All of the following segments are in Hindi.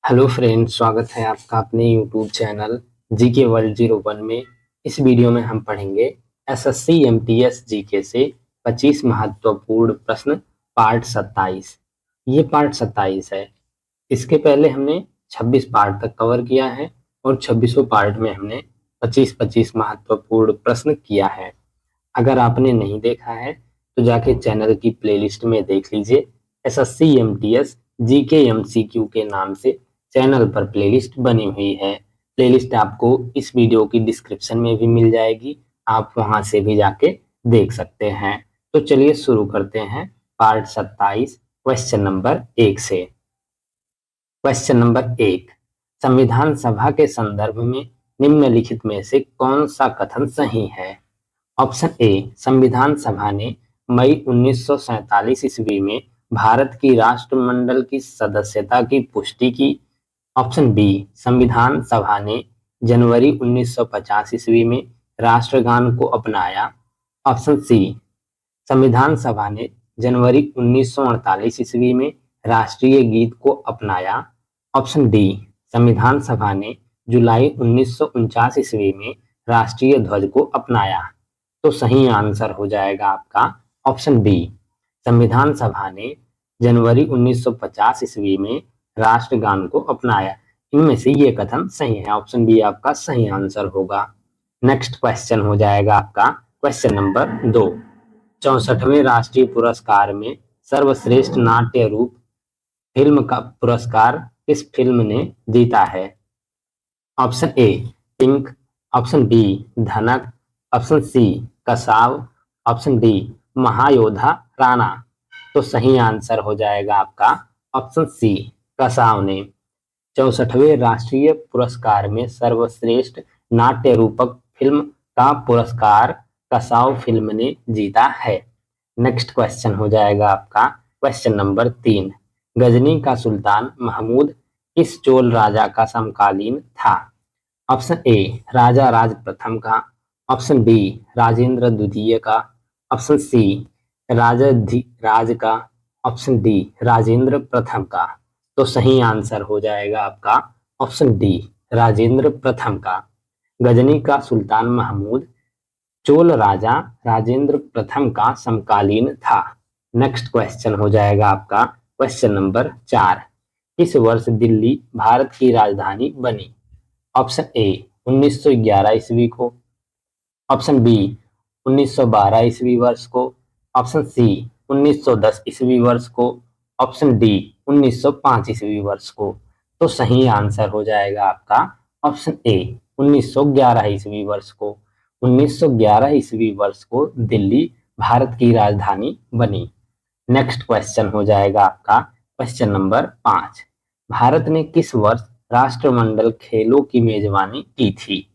हेलो फ्रेंड्स, स्वागत है आपका अपने यूट्यूब चैनल जीके वर्ल्ड 01 में। इस वीडियो में हम पढ़ेंगे एसएससी एमटीएस जीके से 25 महत्वपूर्ण प्रश्न पार्ट 27। ये पार्ट 27 है। इसके पहले हमने 26 पार्ट तक कवर किया है और 26वें पार्ट में हमने 25-25 महत्वपूर्ण प्रश्न किया है। अगर आपने नहीं देखा है तो जाके चैनल की प्लेलिस्ट में देख लीजिए। एसएससी एमटीएस जीके एमसीक्यू के नाम से चैनल पर प्लेलिस्ट बनी हुई है। प्लेलिस्ट आपको इस वीडियो की डिस्क्रिप्शन में भी मिल जाएगी, आप वहां से भी जाके देख सकते हैं। तो चलिए शुरू करते हैं पार्ट 27 क्वेश्चन नंबर 1 से। क्वेश्चन नंबर 1, संविधान सभा के संदर्भ में निम्नलिखित में से कौन सा कथन सही है? ऑप्शन ए, संविधान सभा ने मई 1947 ईस्वी में भारत की राष्ट्रमंडल की सदस्यता की पुष्टि की। ऑप्शन बी, संविधान सभा ने जनवरी 1950 ईस्वी में राष्ट्रगान को अपनाया। ऑप्शन सी, संविधान सभा ने जनवरी 1948 ईस्वी में राष्ट्रीय गीत को अपनाया। ऑप्शन डी, संविधान सभा ने जुलाई 1949 ईस्वी में राष्ट्रीय ध्वज को अपनाया। तो सही आंसर हो जाएगा आपका ऑप्शन बी, संविधान सभा ने जनवरी 1950 ईस्वी में राष्ट्रगान को अपनाया। इनमें से ये कथन सही है, ऑप्शन बी आपका सही आंसर होगा। नेक्स्ट क्वेश्चन हो जाएगा आपका क्वेश्चन नंबर 2, 64वें राष्ट्रीय पुरस्कार में सर्वश्रेष्ठ नाट्य रूप फिल्म का पुरस्कार किस फिल्म ने जीता है? Option A, Pink. Option B, Dhanak. Option C, Kasaav. Option D, Mahayoddha Rana. तो सही आंसर हो जाएगा आपका ऑप्शन सी, कसाव ने 64वें राष्ट्रीय पुरस्कार में सर्वश्रेष्ठ नाट्य रूपक फिल्म का पुरस्कार कसाव फिल्म ने जीता है। नेक्स्ट क्वेश्चन हो जाएगा आपका क्वेश्चन नंबर 3, गजनी का सुल्तान महमूद किस चोल राजा का समकालीन था? ऑप्शन ए, राजा राज प्रथम का। ऑप्शन बी, राजेंद्र द्वितीय का। ऑप्शन सी, राजाधिराज का। ऑप्शन डी, राजेंद्र प्रथम का। तो सही आंसर हो जाएगा आपका ऑप्शन डी, राजेंद्र प्रथम का। गजनी का सुल्तान महमूद चोल राजा राजेंद्र प्रथम का समकालीन था। नेक्स्ट क्वेश्चन हो जाएगा आपका क्वेश्चन नंबर 4, किस वर्ष दिल्ली भारत की राजधानी बनी? ऑप्शन ए, 1911 ईस्वी को। ऑप्शन बी, 1912 ईस्वी वर्ष को। ऑप्शन सी, 1910 ईस्वी वर्ष को। ऑप्शन डी, 1905 ईस्वी वर्ष को। तो सही आंसर हो जाएगा आपका ऑप्शन ए, 1911 ईस्वी वर्ष को। 1911 ईस्वी वर्ष को दिल्ली भारत की राजधानी बनी। नेक्स्ट क्वेश्चन हो जाएगा आपका क्वेश्चन नंबर 5, भारत ने किस वर्ष राष्ट्रमंडल खेलों की मेजबानी की थी?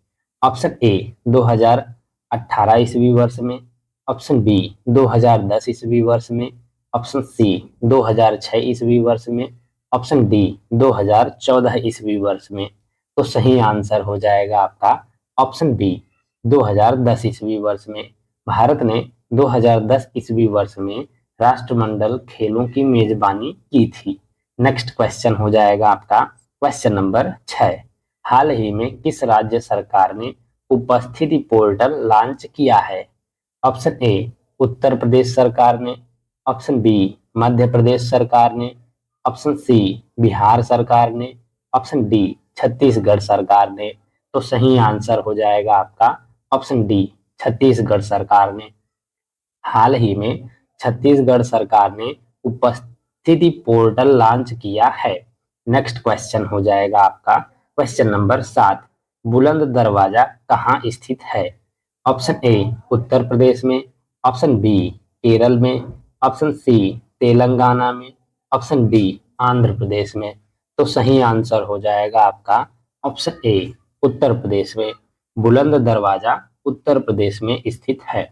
ऑप्शन ए, 2018 ईस्वी वर्ष में। ऑप्शन बी, 2010 ईस्वी वर्ष में। ऑप्शन सी, 2006 ईस्वी वर्ष में। ऑप्शन डी, 2014 ईस्वी वर्ष में। तो सही आंसर हो जाएगा आपका ऑप्शन बी, 2010 ईस्वी वर्ष में। भारत ने 2010 ईस्वी वर्ष में राष्ट्रमंडल खेलों की मेजबानी की थी। नेक्स्ट क्वेश्चन हो जाएगा आपका क्वेश्चन नंबर 6, हाल ही में किस राज्य सरकार ने उपस्थिति पोर्टल लॉन्च किया है? ऑप्शन ए, उत्तर प्रदेश सरकार ने। ऑप्शन बी, मध्य प्रदेश सरकार ने। ऑप्शन सी, बिहार सरकार ने। ऑप्शन डी, छत्तीसगढ़ सरकार ने। तो सही आंसर हो जाएगा आपका ऑप्शन डी, छत्तीसगढ़ सरकार ने। हाल ही में छत्तीसगढ़ सरकार ने उपस्थिति पोर्टल लॉन्च किया है। नेक्स्ट क्वेश्चन हो जाएगा आपका क्वेश्चन नंबर 7, बुलंद दरवाजा कहाँ स्थित है? ऑप्शन ए, उत्तर प्रदेश में। ऑप्शन बी, केरल में। ऑप्शन सी, तेलंगाना में। ऑप्शन डी, आंध्र प्रदेश में। तो सही आंसर हो जाएगा आपका ऑप्शन ए, उत्तर प्रदेश में। बुलंद दरवाजा उत्तर प्रदेश में स्थित है।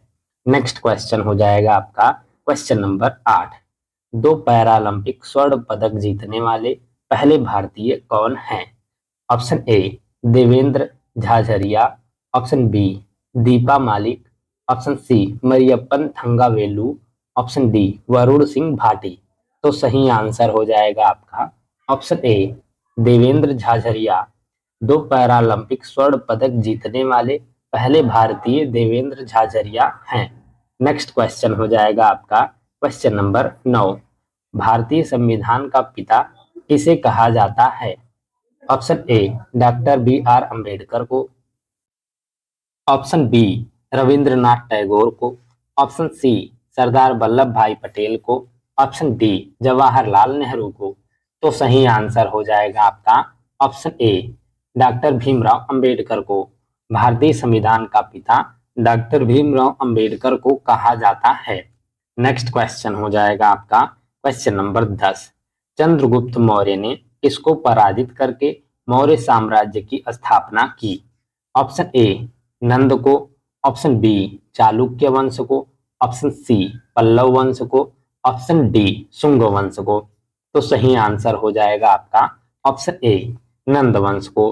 नेक्स्ट क्वेश्चन हो जाएगा आपका क्वेश्चन नंबर 8, दो पैरालंपिक स्वर्ण पदक जीतने वाले पहले भारतीय कौन हैं? Option A, Devendra Jhajharia. Option B, Deepa Malik. Option C, Mariyappan Thangavelu. Option D, Varun Singh Bhati. तो सही आंसर हो जाएगा आपका option A, Devendra Jhajharia 2 Paralympic स्वर्ण पदक जीतने वाले पहले भारतीय देवेंद्र झाझरिया हैं। नेक्स्ट क्वेश्चन हो जाएगा आपका क्वेश्चन नंबर 9। भारतीय संविधान का पिता किसे कहा जाता है? Option A doctor B R Ambedkar को, ऑप्शन बी रविंद्रनाथ टैगोर को, ऑप्शन सी सरदार वल्लभ भाई पटेल को, ऑप्शन डी जवाहरलाल नेहरू को। तो सही आंसर हो जाएगा आपका option A doctor Bhimrao Ambedkar को। भारतीय संविधान का पिता डॉक्टर भीमराव अंबेडकर को कहा जाता है। नेक्स्ट क्वेश्चन हो जाएगा आपका क्वेश्चन नंबर 10। चंद्रगुप्त मौर्य ने किसको पराजित करके मौर्य साम्राज्य की स्थापना की? ऑप्शन ए नंद को, ऑप्शन बी चालुक्य वंश को, ऑप्शन सी पल्लव वंश को, ऑप्शन डी शुंग वंश को। तो सही आंसर हो जाएगा आपका ऑप्शन ए नंद वंश को।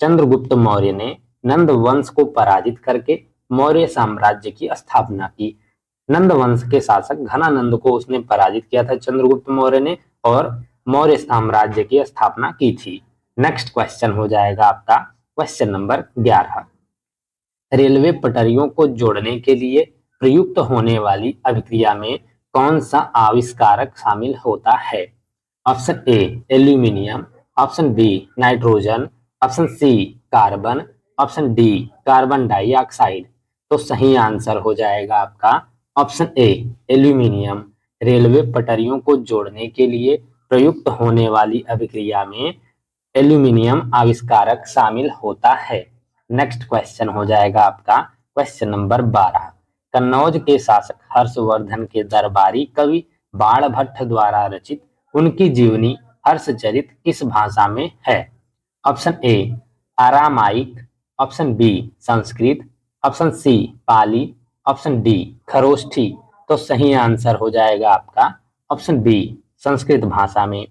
चंद्रगुप्त मौर्य ने नंद वंश को पराजित करके मौर्य साम्राज्य की स्थापना की। नंद वंश के शासक घनानंद को उसने पराजित किया था चंद्रगुप्त मौर्य ने, और मौर्य साम्राज्य की स्थापना की थी। नेक्स्ट क्वेश्चन हो जाएगा आपका क्वेश्चन नंबर 11। रेलवे पटरियों को जोड़ने के लिए प्रयुक्त होने वाली अभिक्रिया में कौन सा आविष्कारक शामिल होता है? Option A aluminium, option B nitrogen, option C carbon, option D carbon dioxide. तो सही आंसर हो जाएगा आपका ऑप्शन ए एल्यूमिनियम। रेलवे पटरियों को जोड़ने के लिए प्रयुक्त होने वाली अभिक्रिया में एल्यूमिनियम आविष्कारक शामिल होता है। नेक्स्ट क्वेश्चन हो जाएगा आपका क्वेश्चन नंबर 12। कन्नौज के शासक हर्षवर्धन के दरबारी कवि बाणभट्ट द्वारा रचित उनकी जीवनी हर्षचरित किस भाषा में है? Option A Aramaic, option B Sanskrit, option C Pali, option D Kharosthi. तो सही आंसर हो जाएगा आपका ऑप्शन बी संस्कृत भाषा में।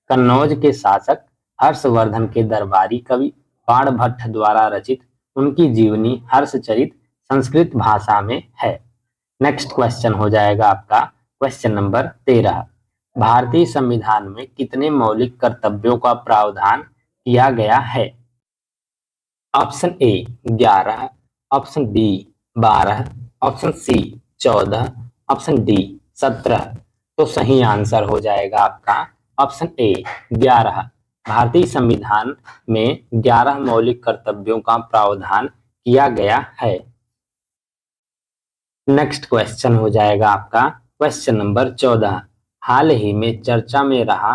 कन्नौज के शासक हर्षवर्धन के दरबारी कवि बाणभट्ट द्वारा रचित उनकी जीवनी हर्षचरित संस्कृत भाषा में है। नेक्स्ट क्वेश्चन हो जाएगा आपका क्वेश्चन नंबर 13। भारतीय संविधान में कितने मौलिक कर्तव्यों का प्रावधान किया गया है? Option A 11, option B 12, option C 14, option D 17। तो सही आंसर हो जाएगा आपका ऑप्शन ए 11। भारतीय संविधान में 11 मौलिक कर्तव्यों का प्रावधान किया गया है। नेक्स्ट क्वेश्चन हो जाएगा आपका क्वेश्चन नंबर 14। हाल ही में चर्चा में रहा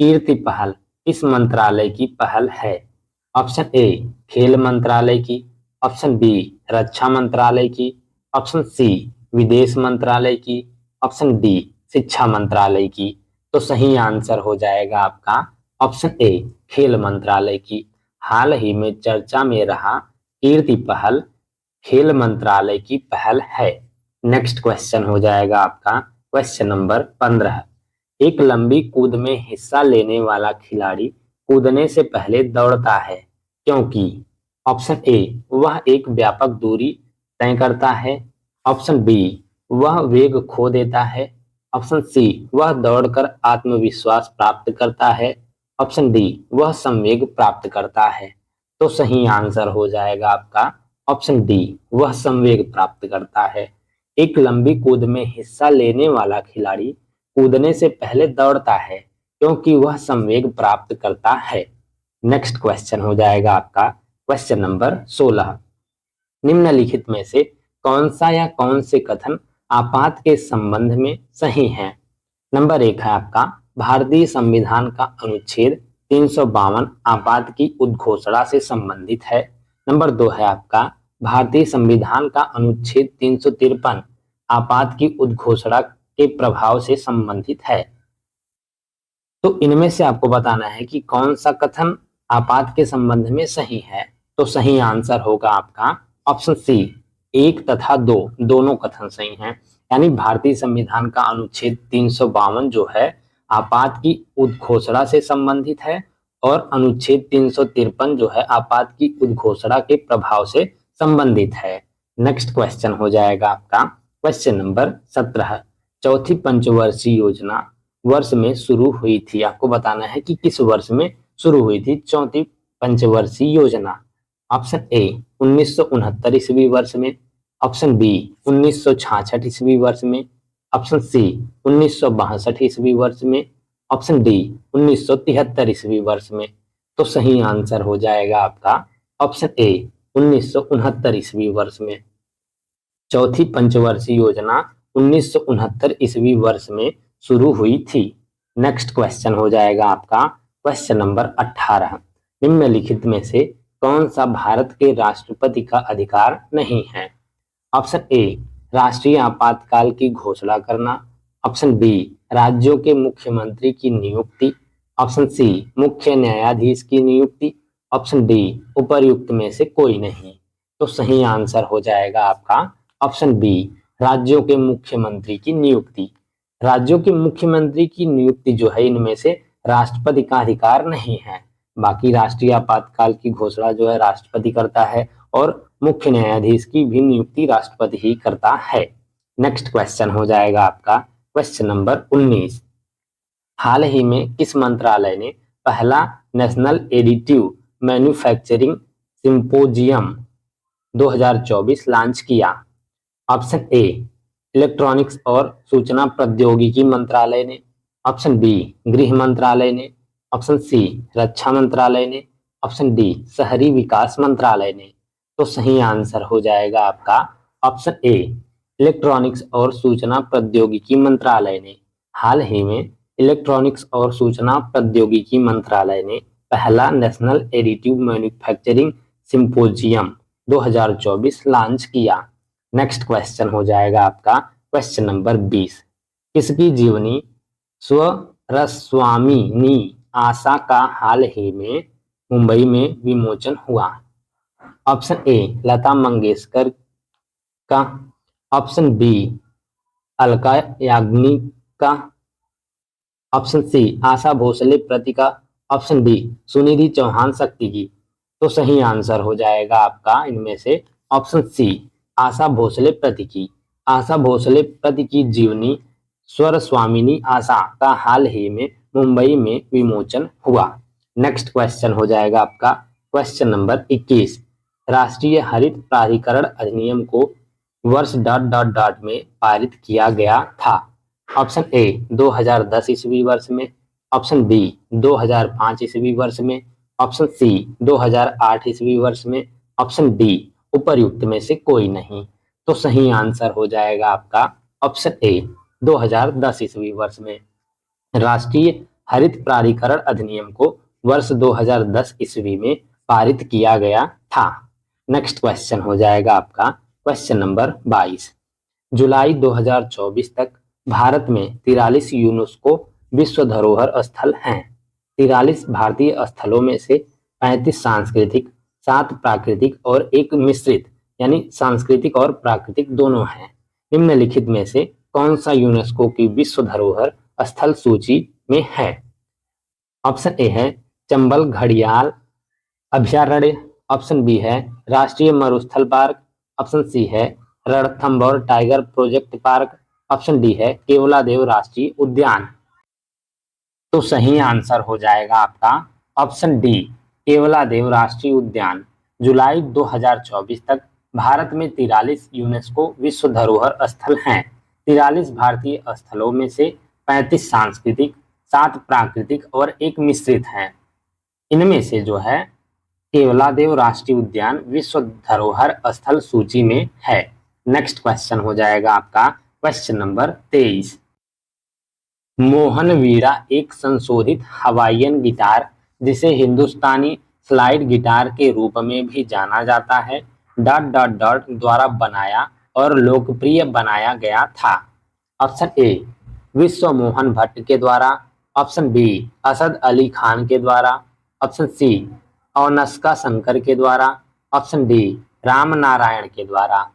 कीर्ति पहल किस मंत्रालय की पहल है? ऑप्शन ए खेल मंत्रालय की, ऑप्शन बी रक्षा मंत्रालय की, ऑप्शन सी विदेश मंत्रालय की, ऑप्शन डी शिक्षा मंत्रालय की। तो सही आंसर हो जाएगा आपका ऑप्शन ए खेल मंत्रालय की। हाल ही में चर्चा में रहा कीर्ति पहल खेल मंत्रालय की पहल है। नेक्स्ट क्वेश्चन हो जाएगा आपका क्वेश्चन नंबर 15। एक लंबी कूद में हिस्सा लेने वाला खिलाड़ी कूदने से पहले दौड़ता है क्योंकि ऑप्शन ए वह एक व्यापक दूरी तय करता है, ऑप्शन बी वह वेग खो देता है, ऑप्शन सी वह दौड़कर आत्मविश्वास प्राप्त करता है, ऑप्शन डी वह संवेग प्राप्त करता है। तो सही आंसर हो जाएगा आपका ऑप्शन डी वह संवेग प्राप्त करता है। एक लंबी कूद में हिस्सा लेने वाला खिलाड़ी कूदने से पहले दौड़ता है क्योंकि वह संवेग प्राप्त करता है। नेक्स्ट क्वेश्चन हो जाएगा आपका क्वेश्चन नंबर 16। निम्नलिखित में से कौन सा या कौन से कथन आपात के संबंध में सही है? नंबर 1 है आपका भारतीय संविधान का अनुच्छेद 352 आपात की उद्घोषणा से संबंधित है। नंबर 2 है आपका भारतीय संविधान का अनुच्छेद 353 आपात की उद्घोषणा के प्रभाव से संबंधित है। तो इनमें से आपको बताना है कि कौन सा कथन आपात के संबंध में सही है। तो सही आंसर होगा आपका ऑप्शन सी 1 तथा 2 दोनों कथन सही हैं। यानी भारतीय संविधान का अनुच्छेद 352 जो है आपात की उद्घोषणा से संबंधित है और अनुच्छेद 353 जो है आपात की उद्घोषणा के प्रभाव से संबंधित है। नेक्स्ट क्वेश्चन हो जाएगा आपका क्वेश्चन नंबर 17। चौथी पंचवर्षीय योजना वर्ष में शुरू हुई थी। आपको बताना है कि किस वर्ष में शुरू हुई थी चौथी पंचवर्षीय योजना? ऑप्शन ए 1969 ईस्वी वर्ष में, ऑप्शन बी 1966 ईस्वी वर्ष में, ऑप्शन सी 1962 ईस्वी वर्ष में, ऑप्शन डी 1973 ईस्वी वर्ष में। तो सही आंसर हो जाएगा आपका ऑप्शन ए 1969 ईस्वी वर्ष में। चौथी पंचवर्षीय योजना 1969 ईस्वी वर्ष में शुरू हुई थी। नेक्स्ट क्वेश्चन हो जाएगा आपका क्वेश्चन नंबर 18। निम्नलिखित में से कौन सा भारत के राष्ट्रपति का अधिकार नहीं है? ऑप्शन ए राष्ट्रीय आपातकाल की घोषणा करना, ऑप्शन बी राज्यों के मुख्यमंत्री की नियुक्ति, ऑप्शन सी मुख्य न्यायाधीश की नियुक्ति, ऑप्शन डी उपर्युक्त में से कोई नहीं। तो सही आंसर हो जाएगा आपका ऑप्शन बी राज्यों के मुख्यमंत्री की नियुक्ति। राज्यों के मुख्यमंत्री की नियुक्ति जो है इनमें से राष्ट्रपति का अधिकार नहीं है। बाकी राष्ट्रीय आपातकाल की घोषणा जो है राष्ट्रपति करता है और मुख्य न्यायाधीश की भी नियुक्ति राष्ट्रपति ही करता है। नेक्स्ट क्वेश्चन हो जाएगा आपका क्वेश्चन नंबर 19। हाल ही में किस मंत्रालय ने पहला national additive manufacturing symposium 2024 launch किया? ऑप्शन ए इलेक्ट्रॉनिक्स और सूचना प्रौद्योगिकी मंत्रालय ने, ऑप्शन बी गृह मंत्रालय ने, ऑप्शन सी रक्षा मंत्रालय ने, ऑप्शन डी शहरी विकास मंत्रालय ने। तो सही आंसर हो जाएगा आपका ऑप्शन ए इलेक्ट्रॉनिक्स और सूचना प्रौद्योगिकी मंत्रालय ने। हाल ही में इलेक्ट्रॉनिक्स और सूचना प्रौद्योगिकी मंत्रालय ने पहला national additive manufacturing symposium 2024 launch किया। नेक्स्ट क्वेश्चन हो जाएगा आपका क्वेश्चन नंबर 20। किसकी जीवनी स्वरस्वामिनी आशा का हाल ही में मुंबई में विमोचन हुआ? ऑप्शन ए लता मंगेशकर का, ऑप्शन बी अलका याग्निक का, ऑप्शन सी आशा भोसले प्रति का, ऑप्शन डी सुनिधि चौहान शक्ति की। तो सही आंसर हो जाएगा आपका इनमें से ऑप्शन सी आशा भोसले प्रति की। आशा भोसले प्रति की जीवनी स्वरस्वामिनी आशा का हाल ही में मुंबई में विमोचन हुआ। नेक्स्ट क्वेश्चन हो जाएगा आपका क्वेश्चन नंबर 21। राष्ट्रीय हरित प्राधिकरण अधिनियम को वर्ष ... में पारित किया गया था? ऑप्शन ए 2010 ईस्वी वर्ष में, ऑप्शन बी 2005 ईस्वी वर्ष में, ऑप्शन सी 2008 ईस्वी वर्ष में, ऑप्शन डी उपर्युक्त में से कोई नहीं। तो सही आंसर हो जाएगा आपका ऑप्शन ए 2010 ईस्वी वर्ष में। राष्ट्रीय हरित प्राधिकरण अधिनियम को वर्ष 2010 ईस्वी में पारित किया गया था। नेक्स्ट क्वेश्चन हो जाएगा आपका क्वेश्चन नंबर 22। जुलाई 2024 तक भारत में 43 यूनेस्को विश्व धरोहर स्थल हैं। 43 भारतीय स्थलों में से 35 सांस्कृतिक, 7 प्राकृतिक और 1 मिश्रित यानी सांस्कृतिक और प्राकृतिक दोनों हैं। निम्नलिखित में से कौन सा यूनेस्को की विश्व धरोहर स्थल सूची में है? ऑप्शन ए है चंबल घड़ियाल अभयारण्य, ऑप्शन बी है राष्ट्रीय मरुस्थल पार्क, ऑप्शन सी है Ranthambore tiger project park, option D है केवलादेव राष्ट्रीय उद्यान। तो सही आंसर हो जाएगा आपका ऑप्शन डी केवलादेव राष्ट्रीय उद्यान। जुलाई 2024 तक भारत में 43 यूनेस्को विश्व धरोहर स्थल हैं। 43 भारतीय स्थलों में से 35 सांस्कृतिक, 7 प्राकृतिक और 1 मिश्रित हैं। इनमें से जो है केवलादेव राष्ट्रीय उद्यान विश्व धरोहर स्थल सूची में है। नेक्स्ट क्वेश्चन हो जाएगा आपका क्वेश्चन नंबर 23। मोहन वीणा एक संशोधित हवाईयन गिटार जिसे हिंदुस्तानी स्लाइड गिटार के रूप में भी जाना जाता है द्वारा बनाया और लोकप्रिय बनाया गया था। ऑप्शन ए विश्व मोहन भट्ट के द्वारा, ऑप्शन बी असद अली खान के द्वारा, ऑप्शन सी औनस्का शंकर के द्वारा, ऑप्शन डी राम नारायण के द्वारा।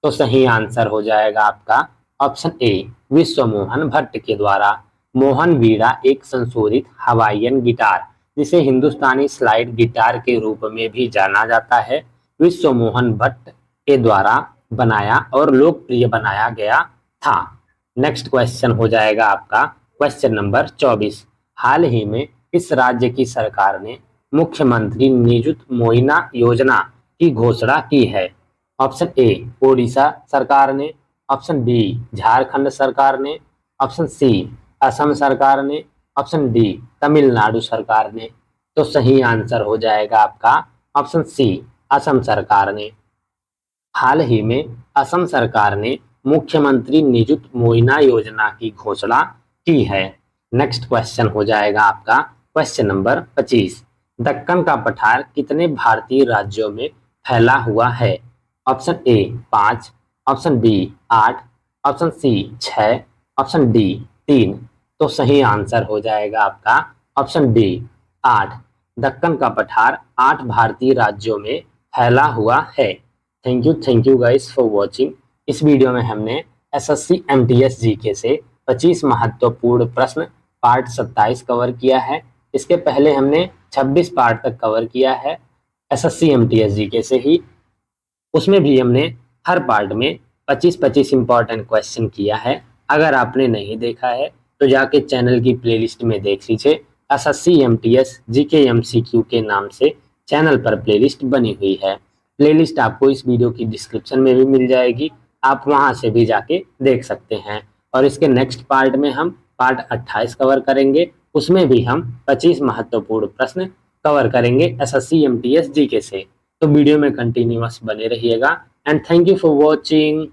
तो सही आंसर हो जाएगा आपका ऑप्शन ए विश्व मोहन भट्ट के द्वारा। मोहन वीणा एक संशोधित हवाईयन गिटार जिसे हिंदुस्तानी स्लाइड गिटार के रूप में भी जाना जाता है विश्व मोहन भट्ट के द्वारा बनाया और लोकप्रिय बनाया गया था। नेक्स्ट क्वेश्चन हो जाएगा आपका क्वेश्चन नंबर 24। हाल ही में किस राज्य की सरकार ने मुख्यमंत्री निजुत मोइना योजना की घोषणा की है? ऑप्शन ए ओडिशा सरकार ने, ऑप्शन बी झारखंड सरकार ने, ऑप्शन सी असम सरकार ने, ऑप्शन डी तमिलनाडु सरकार ने। तो सही आंसर हो जाएगा आपका ऑप्शन सी असम सरकार ने। हाल ही में असम सरकार ने मुख्यमंत्री निजुत मोइना योजना की घोषणा की है। नेक्स्ट क्वेश्चन हो जाएगा आपका क्वेश्चन नंबर 25। दक्कन का पठार कितने भारतीय राज्यों में फैला हुआ है? Option A 5, option B 8, option C 6, option D 3। तो सही आंसर हो जाएगा आपका ऑप्शन डी 8। दक्कन का पठार 8 भारतीय राज्यों में फैला हुआ है। Thank you guys for watching. इस वीडियो में हमने एसएससी एमटीएस जीके से 25 महत्वपूर्ण प्रश्न पार्ट 27 कवर किया है। इसके पहले हमने 26 पार्ट तक कवर किया है एसएससी एमटीएस जीके से ही। उसमें भी हमने हर पार्ट में 25-25 इंपॉर्टेंट क्वेश्चन किया है। अगर आपने नहीं देखा है तो जाके चैनल की प्लेलिस्ट में देख लीजिए। एसएससी एमटीएस जीके एमसीक्यू के नाम से चैनल पर प्लेलिस्ट बनी हुई है। प्लेलिस्ट आपको इस वीडियो की डिस्क्रिप्शन में भी मिल जाएगी, आप वहां से भी जाके देख सकते हैं। और इसके नेक्स्ट पार्ट में हम पार्ट 28 कवर करेंगे। उसमें भी हम 25 महत्वपूर्ण प्रश्न कवर करेंगे एसएससी एमटीएस जीके से। तो वीडियो में कंटिन्यूअस बने रहिएगा and thank you for watching.